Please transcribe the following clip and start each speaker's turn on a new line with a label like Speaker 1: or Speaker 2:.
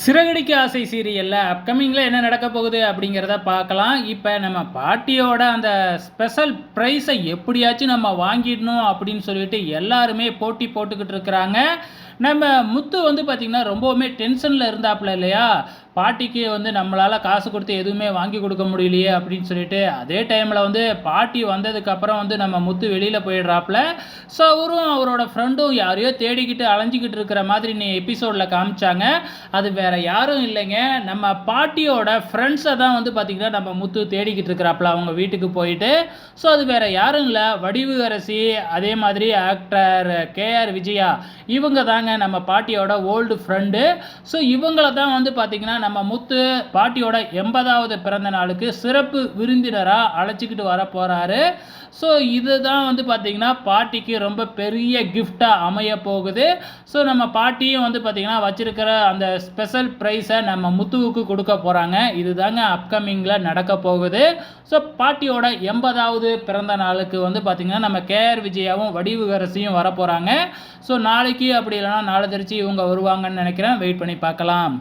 Speaker 1: சிறகடிக்க ஆசை சீரியல்ல அப்கமிங்ல என்ன நடக்க போகுது அப்படிங்கிறத பார்க்கலாம். இப்ப நம்ம பாட்டியோட அந்த ஸ்பெஷல் பிரைஸை எப்படியாச்சும் நம்ம வாங்கிடணும் அப்படின்னு சொல்லிட்டு எல்லாருமே போட்டி போட்டுக்கிட்டு இருக்கிறாங்க. நம்ம முத்து வந்து பார்த்தீங்கன்னா, ரொம்பவுமே டென்ஷன்ல இருந்தாப்புல இல்லையா? பாட்டிக்கு வந்து நம்மளால காசு குடுத்து எதுவுமே வாங்கி குடுக்க முடியலையே அப்படின்னு சொல்லிட்டு, அதே டைம்ல வந்து பாட்டி வந்ததுக்கப்புறம் வந்து நம்ம முத்து வெளியில போயிடுறாப்புல. ஸோ, அவரும் அவரோட ஃப்ரெண்டும் யாரையோ தேடிக்கிட்டு அலைஞ்சுக்கிட்டு இருக்கிற மாதிரி எபிசோட்ல காமிச்சாங்க. அது வேற யாரும் இல்லைங்க. நம்ம பாட்டியோட ஃப்ரெண்ட்ஸ தான் வந்து பார்த்தீங்கன்னா, நம்ம முத்து தேடிக்கிட்டு இருக்கிறாப்புல அவங்க வீட்டுக்கு போயிட்டு. ஸோ, அது வேற யாரும் இல்ல. வடிவுக்கரசி, அதே மாதிரி ஆக்டர் கே.ஆர். விஜயா இவங்க தாங்க நம்ம பாட்டியோட ஓல்டு ஃப்ரெண்டு. ஸோ, இவங்கள தான் வந்து பார்த்தீங்கன்னா, நம்ம முத்து பாட்டியோட 80வது பிறந்த நாளுக்கு சிறப்பு விருந்தினரா அழைச்சுக்கிட்டு வர போறாரு. ஸோ, இதுதான் வந்து பார்த்தீங்கன்னா, பாட்டிக்கு ரொம்ப பெரிய கிஃப்ட்டா அமைய போகுது. ஸோ, நம்ம பாட்டியும் வந்து பார்த்தீங்கன்னா, வச்சிருக்கிற அந்த ஸ்பெஷல் பிரைஸை நம்ம முத்துவுக்கு கொடுக்க போறாங்க. இதுதாங்க அப்கமிங்ல நடக்க போகுது. ஸோ, பாட்டியோட 80வது பிறந்த நாளுக்கு வந்து பார்த்தீங்கன்னா, நம்ம கே.ஆர். விஜயாவும் வடிவுக்கரசியும் வரப்போறாங்க. ஸோ, நாளைக்கு அப்படி இல்லைனா நாளை கழிச்சு இவங்க வருவாங்கன்னு நினைக்கிறேன். வெயிட் பண்ணி பார்க்கலாம்.